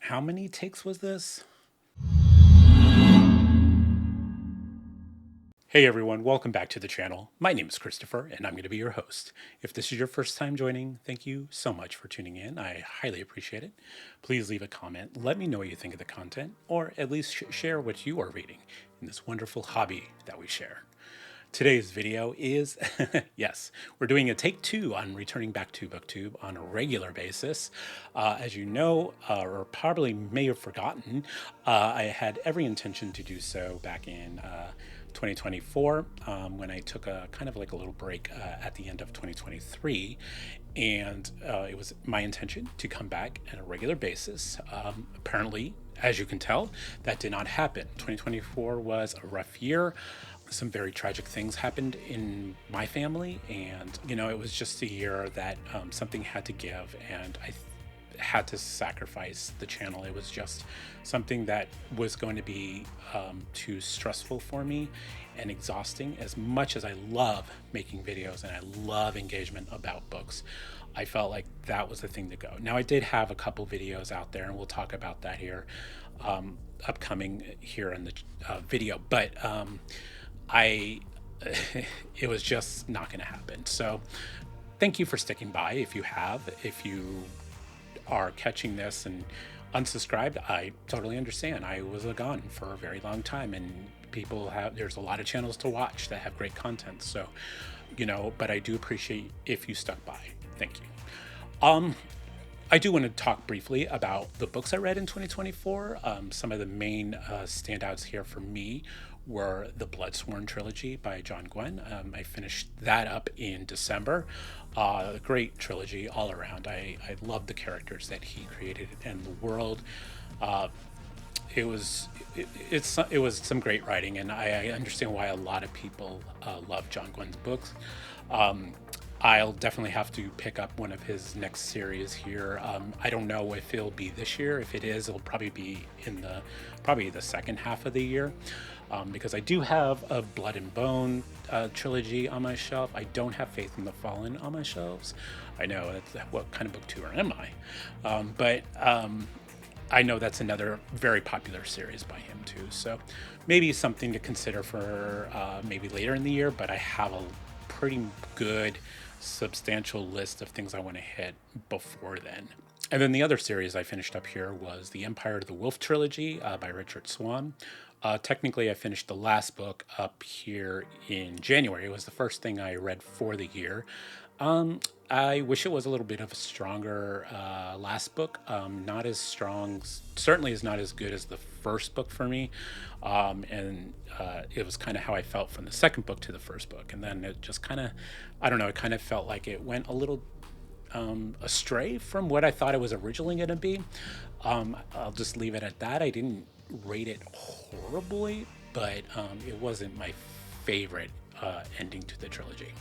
How many takes was this? Hey everyone, welcome back to the channel. My name is Christopher and I'm going to be your host. If this is your first time joining, thank you so much for tuning in. I highly appreciate it. Please leave a comment. Let me know what you think of the content, or at least share what you are reading in this wonderful hobby that we share. Today's video is, yes, we're doing a take 2 on returning back to Booktube on a regular basis. As you know, or probably may have forgotten, I had every intention to do so back in 2024 when I took a kind of like a little break at the end of 2023. And it was my intention to come back on a regular basis. Apparently, as you can tell, that did not happen. 2024 was a rough year. Some very tragic things happened in my family, and it was just a year that something had to give, and I had to sacrifice the channel. It was just something that was going to be too stressful for me and exhausting. As much as I love making videos and I love engagement about books, I felt like that was the thing to go. Now, I did have a couple videos out there, and we'll talk about that here upcoming here in the video, but it was just not going to happen. So thank you for sticking by. If you are catching this and unsubscribed, I totally understand. I was gone for a very long time, and there's a lot of channels to watch that have great content. So, but I do appreciate if you stuck by. Thank you. I do want to talk briefly about the books I read in 2024. Some of the main standouts here for me were the Bloodsworn trilogy by John Gwynne. I finished that up in December. Great trilogy all around. I love the characters that he created and the world. It was some great writing, and I understand why a lot of people love John Gwynne's books. I'll definitely have to pick up one of his next series here. I don't know if it'll be this year. If it is, it'll probably be in the second half of the year, because I do have a Blood and Bone trilogy on my shelf. I don't have Faith in the Fallen on my shelves. I know that's what kind of booktuber am I, but I know that's another very popular series by him too. So maybe something to consider for maybe later in the year. But I have a pretty good substantial list of things I want to hit before then. And then the other series I finished up here was the Empire of the Wolf trilogy by Richard Swan. Technically, I finished the last book up here in January. It was the first thing I read for the year. I wish it was a little bit of a stronger last book. Not as strong, certainly is not as good as the first book for me. And it was kind of how I felt from the second book to the first book. And then it just kind of, I don't know, it kind of felt like it went a little astray from what I thought it was originally going to be. I'll just leave it at that. I didn't rate it horribly, but it wasn't my favorite ending to the trilogy.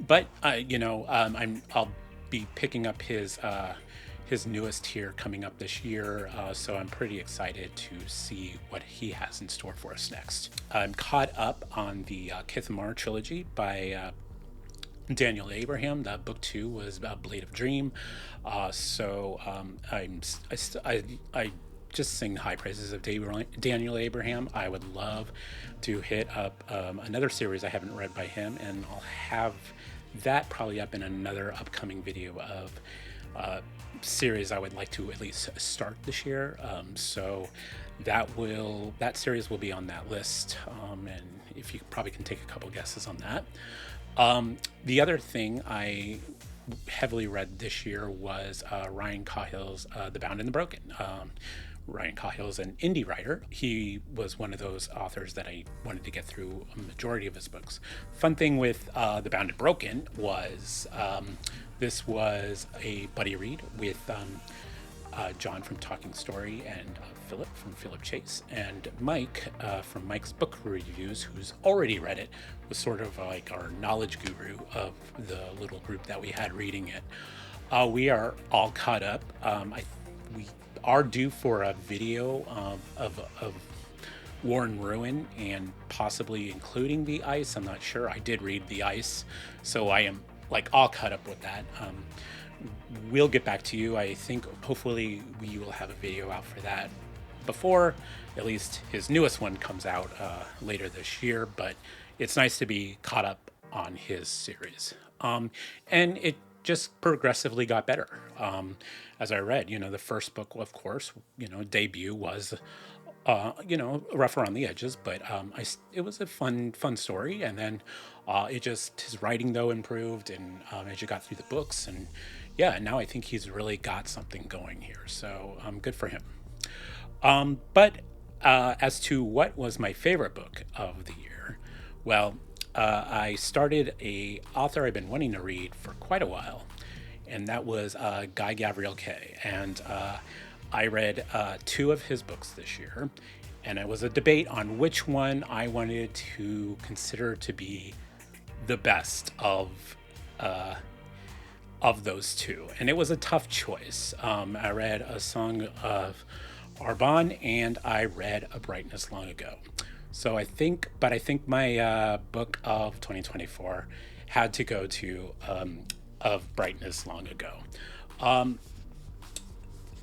But I'll be picking up his newest here coming up this year, so I'm pretty excited to see what he has in store for us next. I'm caught up on the Kithamar trilogy by Daniel Abraham. That book 2 was Blade of Dream, so I just sing high praises of Daniel Abraham. I would love to hit up another series I haven't read by him, and I'll have that probably up in another upcoming video of series I would like to at least start this year. So that series will be on that list, and if you probably can take a couple guesses on that. The other thing I heavily read this year was Ryan Cahill's The Bound and the Broken. Ryan Cahill is an indie writer. He was one of those authors that I wanted to get through a majority of his books. Fun thing with The Bound and Broken was this was a buddy read with John from Talking Story and Philip from Philip Chase, and Mike from Mike's Book Reviews, who's already read it, was sort of like our knowledge guru of the little group that we had reading it. We are all caught up. We are due for a video of War and Ruin, and possibly including the ice. I'm not sure. I did read the ice, so I am like all caught up with that. we'll get back to you. I think hopefully we will have a video out for that before at least his newest one comes out later this year, but it's nice to be caught up on his series. And it just progressively got better. As I read, the first book, of course, debut was, rough around the edges, but it was a fun story. And then his writing though improved, and as you got through the books, and yeah, now I think he's really got something going here. So good for him. But as to what was my favorite book of the year, well, I started a author I've been wanting to read for quite a while, and that was Guy Gavriel Kay. And I read 2 of his books this year, and it was a debate on which one I wanted to consider to be the best of those 2. And it was a tough choice. I read A Song of Arbonne, and I read A Brightness Long Ago. So I think my book of 2024 had to go to Of Brightness Long Ago.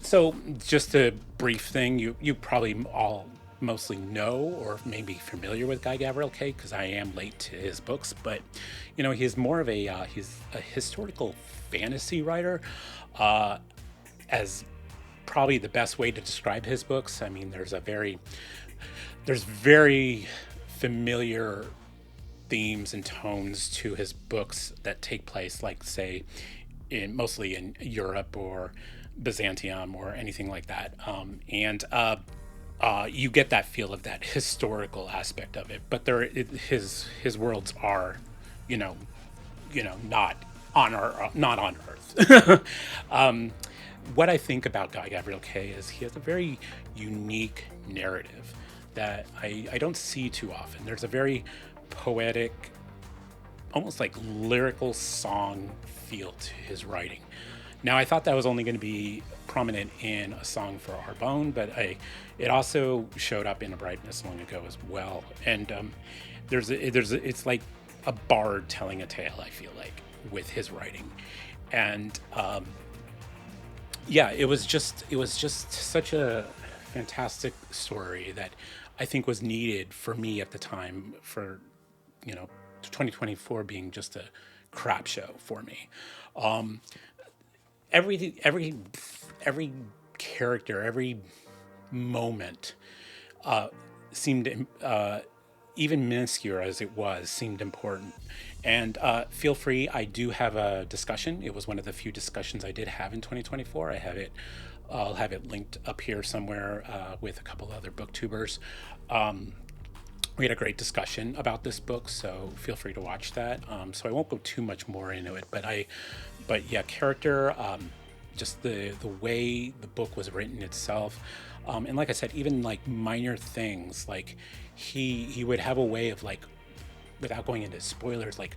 So just a brief thing, you probably all mostly know or maybe familiar with Guy Gavriel Kay, because I am late to his books, but he's more of he's a historical fantasy writer, as probably the best way to describe his books. I mean, there's very familiar themes and tones to his books that take place, like, say, mostly in Europe or Byzantium or anything like that. And you get that feel of that historical aspect of it, but his worlds are, not on Earth. What I think about Guy Gavriel Kay is he has a very unique narrative that I don't see too often. There's a very poetic, almost like lyrical song feel to his writing. Now, I thought that was only going to be prominent in A Song for Arbonne, but it also showed up in A Brightness Long Ago as well. And it's like a bard telling a tale, I feel like, with his writing. And yeah, it was just such a fantastic story that I think was needed for me at the time, for 2024 being just a crap show for me. Every character, every moment seemed, even minuscule as it was, seemed important. And feel free, I do have a discussion. It was one of the few discussions I did have in 2024. I'll have it linked up here somewhere with a couple other booktubers. We had a great discussion about this book, so feel free to watch that. So I won't go too much more into it, but yeah, character, just the way the book was written itself. And like I said, even like minor things, like he would have a way of, like, without going into spoilers, like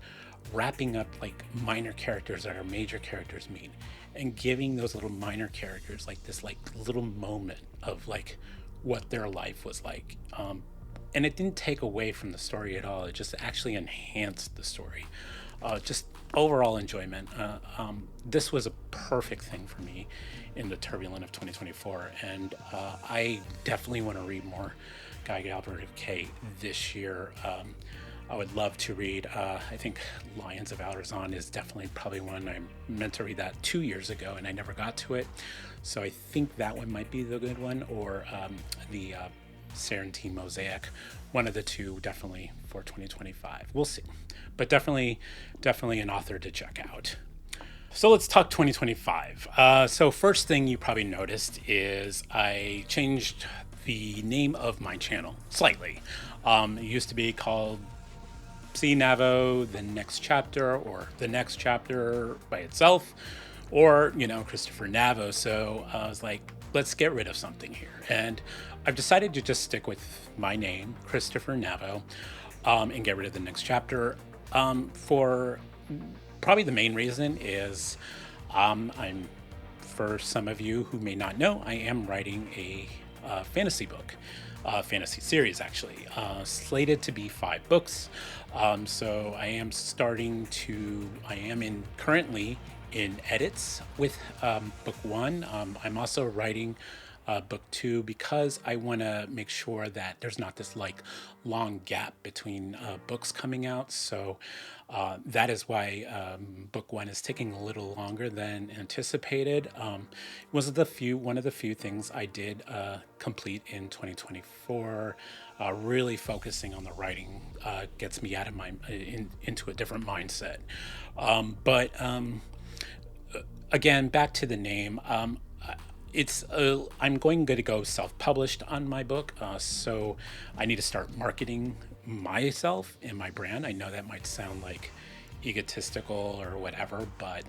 wrapping up like minor characters that our major characters meet, and giving those little minor characters like this like little moment of like what their life was like. And it didn't take away from the story at all. It just actually enhanced the story. Just overall enjoyment. This was a perfect thing for me in the turbulent of 2024, and I definitely want to read more Guy Gavriel Kay this year. I would love to read, I think Lions of Alderzon is definitely probably one. I meant to read that 2 years ago and I never got to it. So I think that one might be the good one, or the Sarantine Mosaic. One of the two, definitely for 2025. We'll see. But definitely an author to check out. So let's talk 2025. So first thing you probably noticed is I changed the name of my channel slightly. It used to be called See Navo, The Next Chapter, or The Next Chapter by itself, or, Christopher Navo. So I was like, let's get rid of something here. And I've decided to just stick with my name, Christopher Navo, and get rid of The Next Chapter. For probably the main reason is for some of you who may not know, I am writing a fantasy book. Fantasy series, actually, slated to be 5 books. So I am currently in edits with book one. I'm also writing book two because I want to make sure that there's not this like long gap between books coming out. So that is why book one is taking a little longer than anticipated. It was one of the few things I did complete in 2024. Really focusing on the writing gets me out of into a different mindset. But again, back to the name. I'm going to go self-published on my book, so I need to start marketing myself and my brand. I know that might sound like egotistical or whatever, but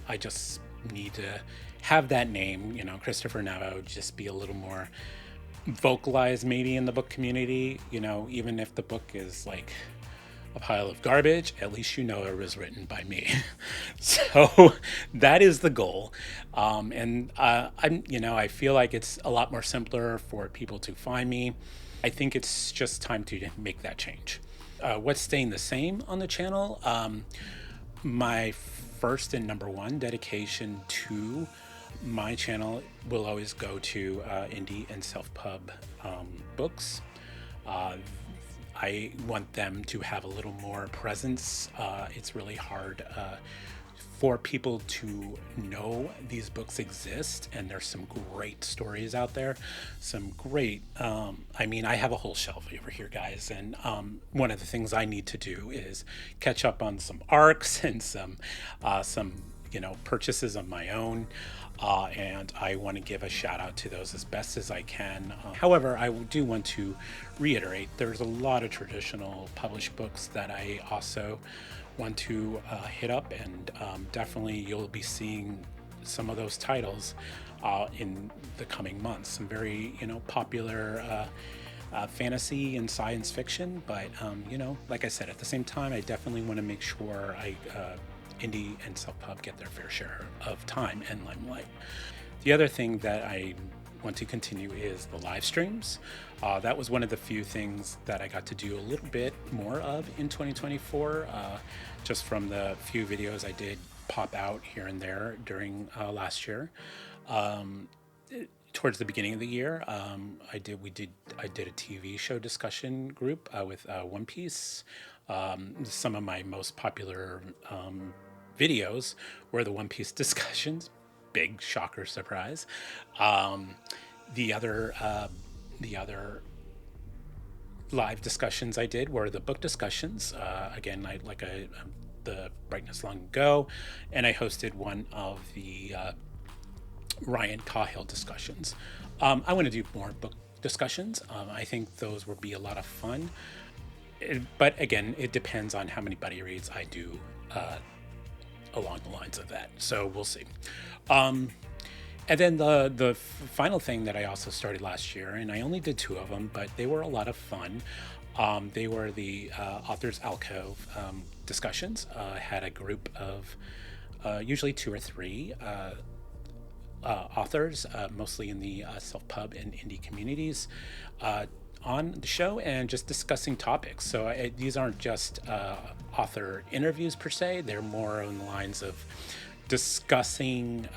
I just need to have that name, Christopher Navo, just be a little more vocalized maybe in the book community. Even if the book is like a pile of garbage, at least it was written by me. So that is the goal. I feel like it's a lot more simpler for people to find me. I think it's just time to make that change. What's staying the same on the channel? My first and number one dedication to my channel will always go to indie and self-pub books. I want them to have a little more presence. It's really hard for people to know these books exist, and there's some great stories out there. Some great, I have a whole shelf over here, guys, and one of the things I need to do is catch up on some arcs and some purchases of my own. And I want to give a shout out to those as best as I can. However, I do want to reiterate, there's a lot of traditional published books that I also want to hit up, and definitely you'll be seeing some of those titles in the coming months. Some very, popular fantasy and science fiction, but like I said, at the same time, I definitely want to make sure indie and self-pub get their fair share of time and limelight. The other thing that I want to continue is the live streams. That was one of the few things that I got to do a little bit more of in 2024, just from the few videos I did pop out here and there during last year. Towards the beginning of the year, I did a TV show discussion group with One Piece. Some of my most popular videos were the One Piece discussions. Big shocker surprise. The other live discussions I did were the book discussions. Again, the Brightness Long Ago, and I hosted one of the Ryan Cahill discussions. I want to do more book discussions. I think those would be a lot of fun. But again, it depends on how many buddy reads I do along the lines of that. So we'll see. And then the final thing that I also started last year, and I only did two of them, but they were a lot of fun. They were the Authors Alcove discussions. I had a group of usually two or three authors, mostly in the self-pub and indie communities, on the show and just discussing topics. So these aren't just author interviews per se. They're more on the lines of discussing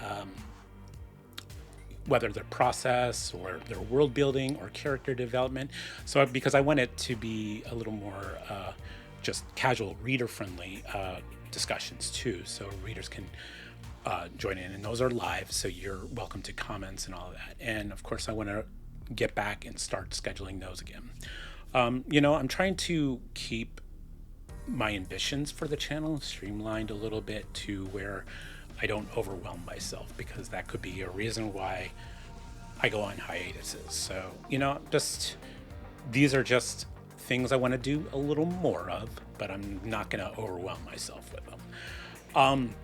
whether their process or their world building or character development. So because I want it to be a little more just casual, reader friendly discussions too, so readers can join in, and those are live, so you're welcome to comments and all of that. And of course I want to get back and start scheduling those again. I'm trying to keep my ambitions for the channel streamlined a little bit to where I don't overwhelm myself, because that could be a reason why I go on hiatuses. So, these are just things I want to do a little more of, but I'm not going to overwhelm myself with them.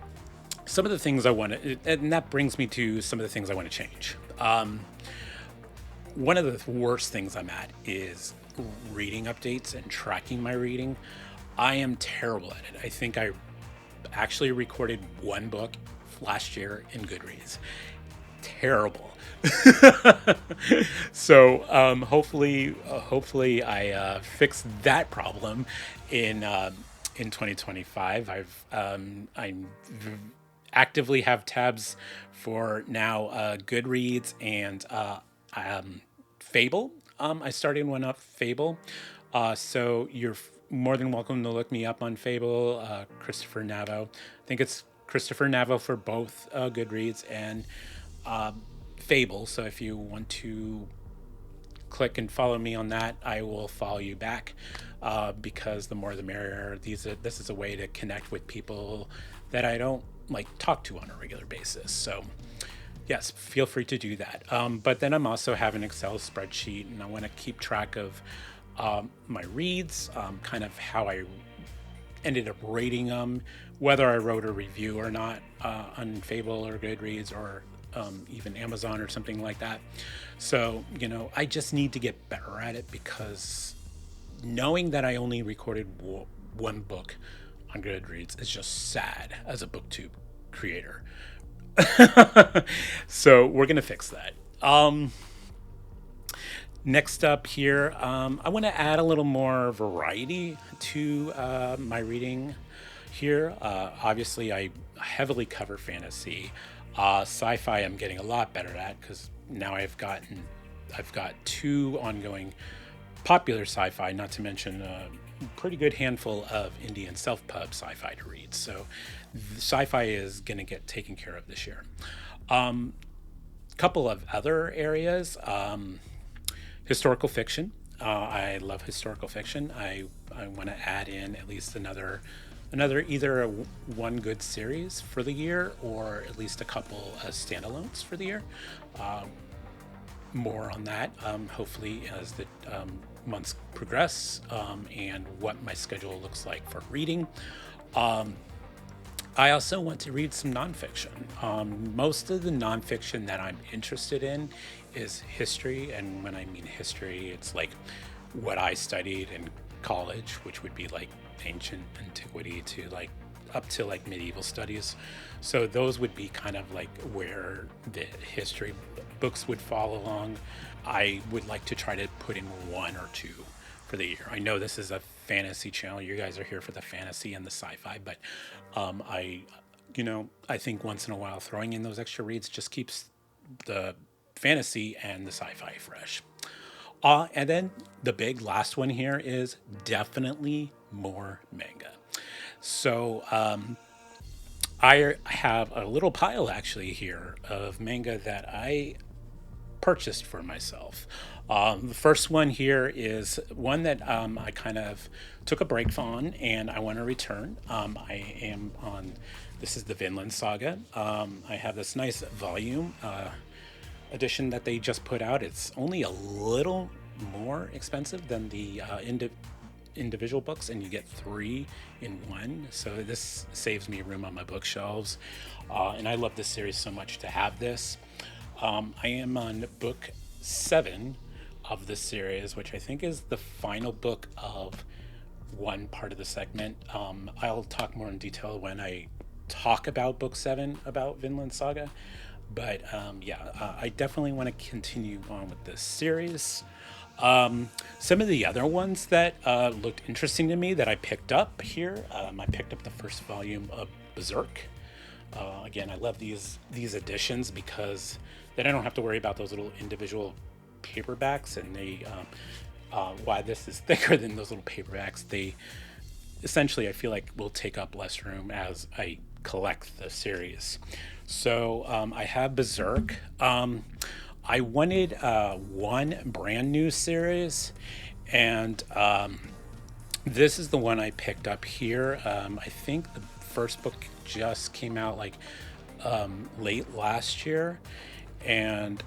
Some of the things I want to, and that brings me to some of the things I want to change. One of the worst things I'm at is reading updates and tracking my reading. I am terrible at it. I think I actually recorded one book last year in Goodreads. Terrible. So hopefully I fix that problem in 2025. I'm actively have tabs for now Goodreads and Fable. I started one up, Fable. So you're more than welcome to look me up on Fable, Christopher Navo. I think it's Christopher Navo for both Goodreads and Fable. So if you want to click and follow me on that, I will follow you back, because the more the merrier. This is a way to connect with people that I don't like talk to on a regular basis. So yes, feel free to do that. But then I'm also have an Excel spreadsheet, and I want to keep track of my reads, kind of how I ended up rating them, whether I wrote a review or not on Fable or Goodreads or even Amazon or something like that. So, I just need to get better at it, because knowing that I only recorded one book on Goodreads is just sad as a Booktube creator. So we're going to fix that. Next up here, I want to add a little more variety to my reading here. Obviously, I heavily cover fantasy. Sci-fi I'm getting a lot better at, because now I've got 2 ongoing popular sci-fi, not to mention a pretty good handful of indie and self-pub sci-fi to read. So sci-fi is going to get taken care of this year. Couple of other areas, historical fiction. I love historical fiction. I want to add in at least another either one good series for the year, or at least a couple standalones for the year. More on that, hopefully, as the months progress, and what my schedule looks like for reading. I also want to read some nonfiction. Most of the nonfiction that I'm interested in is history, and when I mean history, it's like what I studied in college, which would be like ancient antiquity to like up to like medieval studies. So those would be kind of like where the history books would fall along. I would like to try to put in 1 or 2 for the year. I know this is a fantasy channel. You guys are here for the fantasy and the sci-fi, but I think once in a while throwing in those extra reads just keeps the fantasy and the sci-fi fresh. And then the big last one here is definitely more manga. So I have a little pile actually here of manga that I purchased for myself. The first one here is one that I kind of took a break on, and I want to return. I am on, this is the Vinland Saga. I have this nice volume edition that they just put out. It's only a little more expensive than the individual books, and you get 3 in 1. So this saves me room on my bookshelves. And I love this series so much to have this. I am on book 7 of this series, which I think is the final book of one part of the segment. I'll talk more in detail when I talk about book 7 about Vinland Saga. But I definitely want to continue on with this series. Some of the other ones that looked interesting to me that I picked up here, I picked up the first volume of Berserk. Again, I love these editions because then I don't have to worry about those little individual paperbacks, and they why this is thicker than those little paperbacks. They essentially, I feel like, will take up less room as I collect the series. So I have Berserk. I wanted one brand new series, and this is the one I picked up here. I think the first book just came out like late last year, and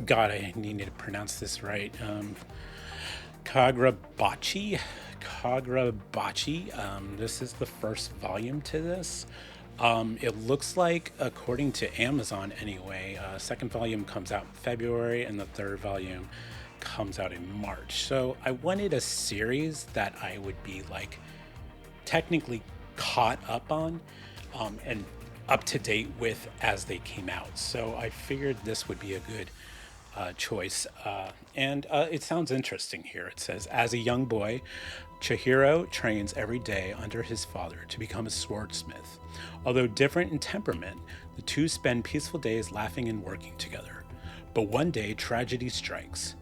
God, I needed to pronounce this right. Kagurabachi. This is the first volume to this. It looks like, according to Amazon anyway, second volume comes out in February and the third volume comes out in March. So I wanted a series that I would be like technically caught up on and up to date with as they came out. So I figured this would be a good choice. And it sounds interesting here. It says, as a young boy, Chihiro trains every day under his father to become a swordsmith. Although different in temperament, the two spend peaceful days laughing and working together. But one day, tragedy strikes.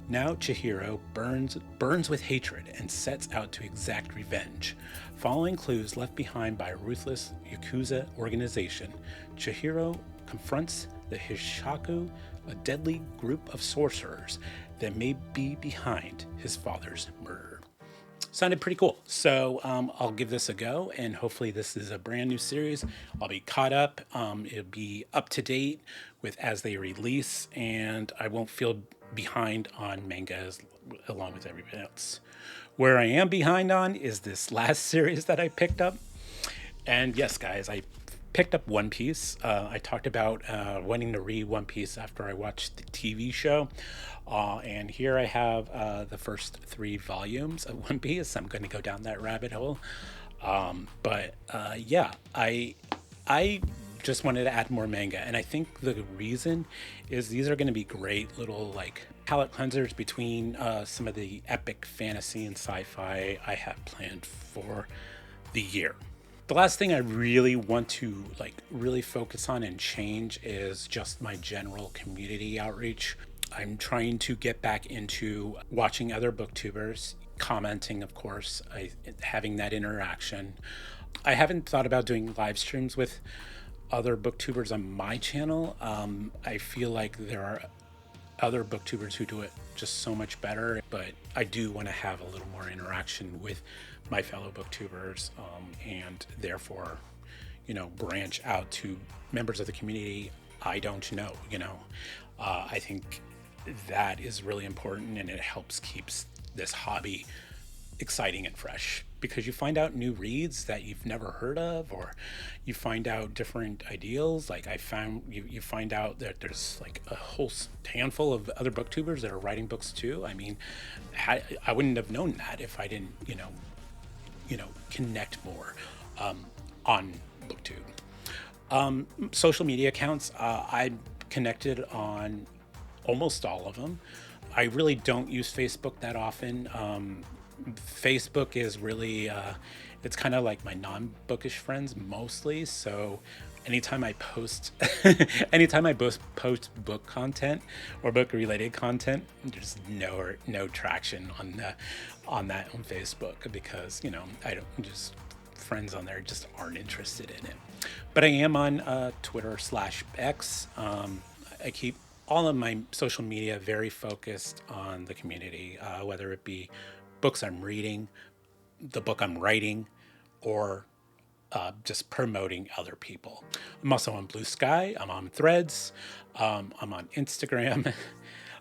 Now Chihiro burns with hatred and sets out to exact revenge. Following clues left behind by a ruthless Yakuza organization, Chihiro confronts the Hishaku, a deadly group of sorcerers that may be behind his father's murder. Sounded pretty cool. So I'll give this a go, and hopefully this is a brand new series. I'll be caught up. It'll be up to date with as they release, and I won't feel behind on mangas along with everybody else. Where I am behind on is this last series that I picked up. And yes, guys, I picked up One Piece. I talked about wanting to read One Piece after I watched the TV show. And here I have the first 3 volumes of One Piece. I'm going to go down that rabbit hole. Yeah, I just wanted to add more manga. And I think the reason is these are going to be great little like palette cleansers between some of the epic fantasy and sci-fi I have planned for the year. The last thing I really want to really focus on and change is just my general community outreach. I'm trying to get back into watching other booktubers, commenting, of course, having that interaction. I haven't thought about doing live streams with other booktubers on my channel. I feel like there are other booktubers who do it just so much better, but I do want to have a little more interaction with my fellow booktubers, and therefore, branch out to members of the community I don't know. I think that is really important, and it helps keeps this hobby exciting and fresh, because you find out new reads that you've never heard of, or you find out different ideals. Like I found you find out that there's like a whole handful of other booktubers that are writing books too. I mean, I wouldn't have known that if I didn't connect more on Booktube. Social media accounts, I'm connected on almost all of them. I really don't use Facebook that often. Facebook is really it's kind of like my non-bookish friends mostly, so anytime I post post book content or book related content, there's no traction on that on Facebook, because I don't just friends on there just aren't interested in it. But I am on Twitter/X. I keep all of my social media very focused on the community, whether it be books I'm reading, the book I'm writing, or just promoting other people. I'm also on BlueSky. I'm on Threads. I'm on Instagram.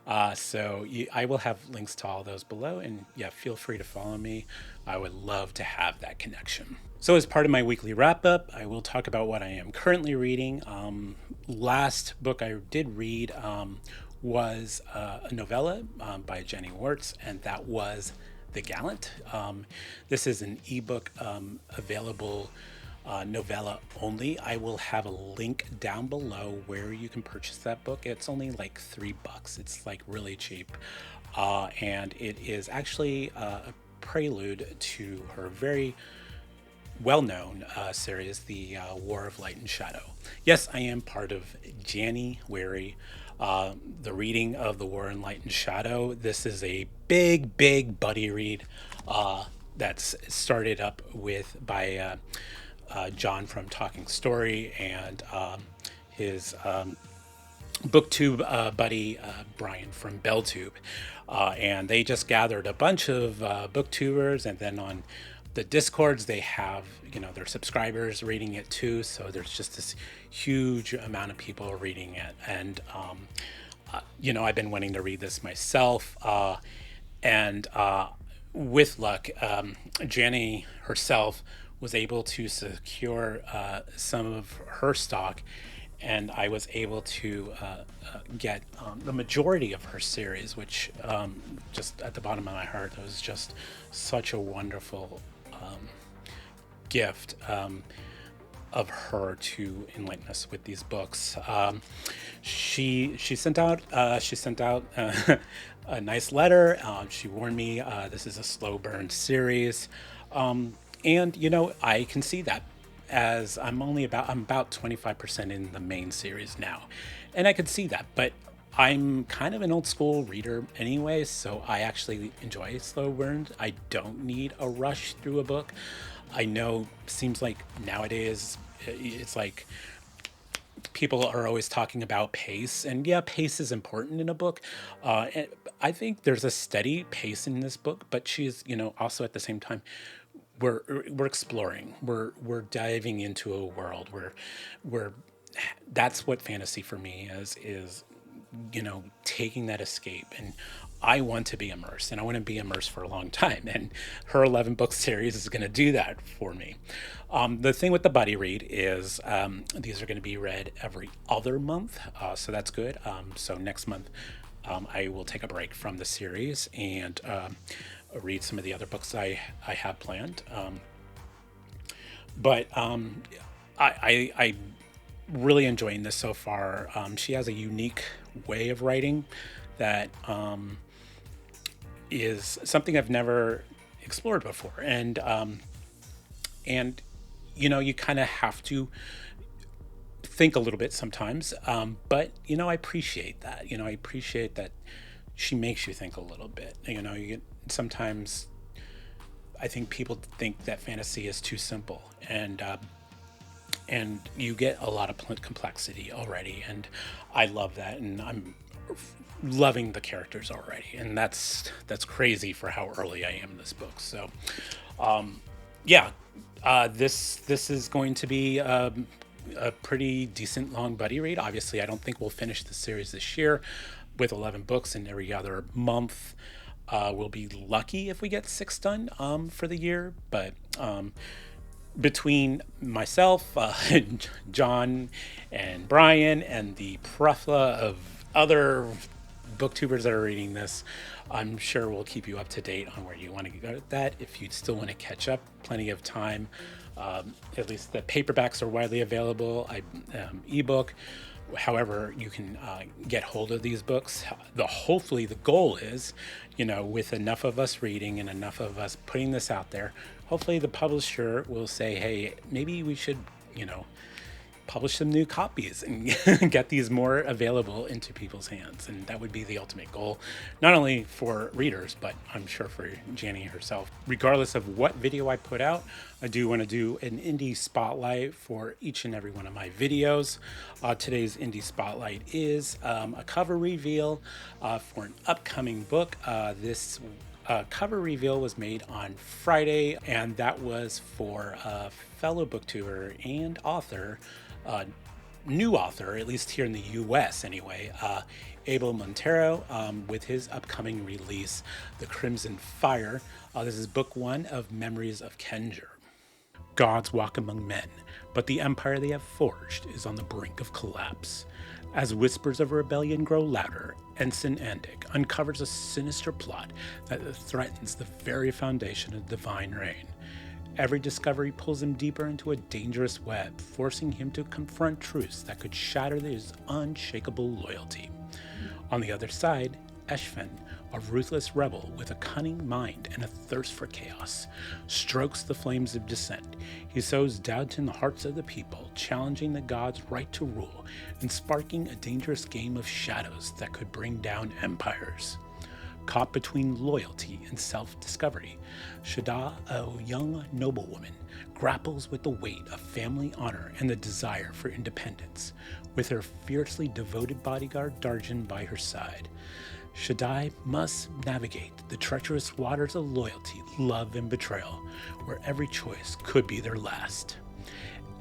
I will have links to all those below, and yeah, feel free to follow me. I would love to have that connection. So as part of my weekly wrap up, I will talk about what I am currently reading. Last book I did read was a novella by Janny Wurt, and that was The Gallant. This is an ebook available novella only. I will have a link down below where you can purchase that book. It's only like $3. It's like really cheap. And it is actually a prelude to her very well-known series, The War of Light and Shadow. Yes, I am part of Janny-uary, the reading of The War in Light and Shadow. This is a big buddy read that's started up by John from Talking Story and his Booktube buddy Brian from Belltube, and they just gathered a bunch of booktubers, and then on the Discords they have their subscribers reading it too, so there's just this huge amount of people reading it. And I've been wanting to read this myself, and with luck, Janny herself was able to secure some of her stock, and I was able to get the majority of her series, which just at the bottom of my heart, it was just such a wonderful gift. of her to enlighten us with these books. She sent out a nice letter. She warned me this is a slow burn series, and I can see that, as I'm about 25% in the main series now, and I could see that. But I'm kind of an old school reader anyway, so I actually enjoy slow burns. I don't need a rush through a book. I know, seems like nowadays it's like people are always talking about pace, and yeah, pace is important in a book. And I think there's a steady pace in this book, but she's, also at the same time, we're exploring, we're diving into a world where we're that's what fantasy for me is taking that escape. And I want to be immersed, and I want to be immersed for a long time. And her 11 book series is going to do that for me. The thing with the buddy read is these are going to be read every other month. So that's good. So next month, I will take a break from the series and read some of the other books I have planned. I really enjoying this so far. She has a unique way of writing that is something I've never explored before, and you kind of have to think a little bit sometimes. But I appreciate that. I appreciate that she makes you think a little bit. You get sometimes. I think people think that fantasy is too simple, and you get a lot of complexity already, and I love that, and I'm loving the characters already, and that's crazy for how early I am in this book. So this is going to be a pretty decent long buddy read. Obviously, I don't think we'll finish the series this year with 11 books in every other month. We'll be lucky if we get 6 done for the year, but between myself, John, and Brian, and the plethora of other booktubers that are reading this, I'm sure we'll keep you up to date on where you want to go with that. If you still want to catch up, plenty of time. At least the paperbacks are widely available. Ebook. However, you can get hold of these books. Hopefully the goal is, with enough of us reading and enough of us putting this out there, hopefully the publisher will say, hey, maybe we should, publish some new copies and get these more available into people's hands. And that would be the ultimate goal, not only for readers, but I'm sure for Janny herself. Regardless of what video I put out, I do want to do an indie spotlight for each and every one of my videos. Today's indie spotlight is a cover reveal for an upcoming book. This cover reveal was made on Friday, and that was for a fellow booktuber and author, new author, at least here in the US anyway, Abel Montero, with his upcoming release, The Crimson Fire. This is book 1 of Memories of Kenjer. Gods walk among men, but the empire they have forged is on the brink of collapse. As whispers of rebellion grow louder, Ensign Andic uncovers a sinister plot that threatens the very foundation of divine reign. Every discovery pulls him deeper into a dangerous web, forcing him to confront truths that could shatter his unshakable loyalty. On the other side, Eshfen, a ruthless rebel with a cunning mind and a thirst for chaos, strokes the flames of dissent. He sows doubt in the hearts of the people, challenging the gods' right to rule and sparking a dangerous game of shadows that could bring down empires. Caught between loyalty and self-discovery, Shada, a young noblewoman, grapples with the weight of family honor and the desire for independence, with her fiercely devoted bodyguard Darjan by her side. Shaddai must navigate the treacherous waters of loyalty, love, and betrayal, where every choice could be their last.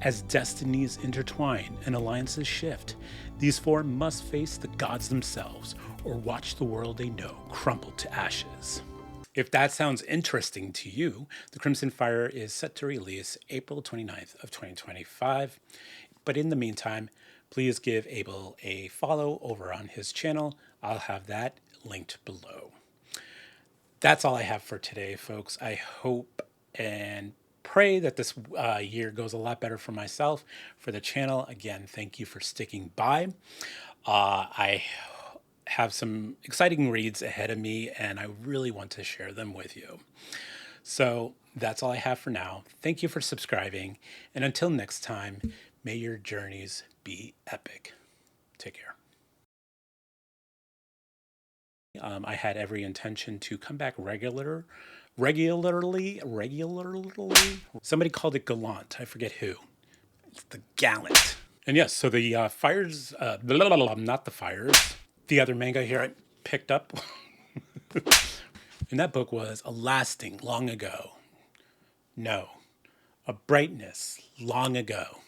As destinies intertwine and alliances shift, these four must face the gods themselves or watch the world they know crumble to ashes. If that sounds interesting to you, The Crimson Fire is set to release April 29th of 2025. But in the meantime, please give Abel a follow over on his channel. I'll have that linked below. That's all I have for today, folks. I hope and pray that this year goes a lot better for myself, for the channel. Again, thank you for sticking by. I have some exciting reads ahead of me, and I really want to share them with you. So that's all I have for now. Thank you for subscribing, and until next time, may your journeys be epic. Take care. I had every intention to come back regularly. Somebody called it Gallant. I forget who. It's the Gallant. And yes, so the fires, not the fires. The other manga here I picked up. And that book was A Lasting Long Ago. No, A Brightness Long Ago.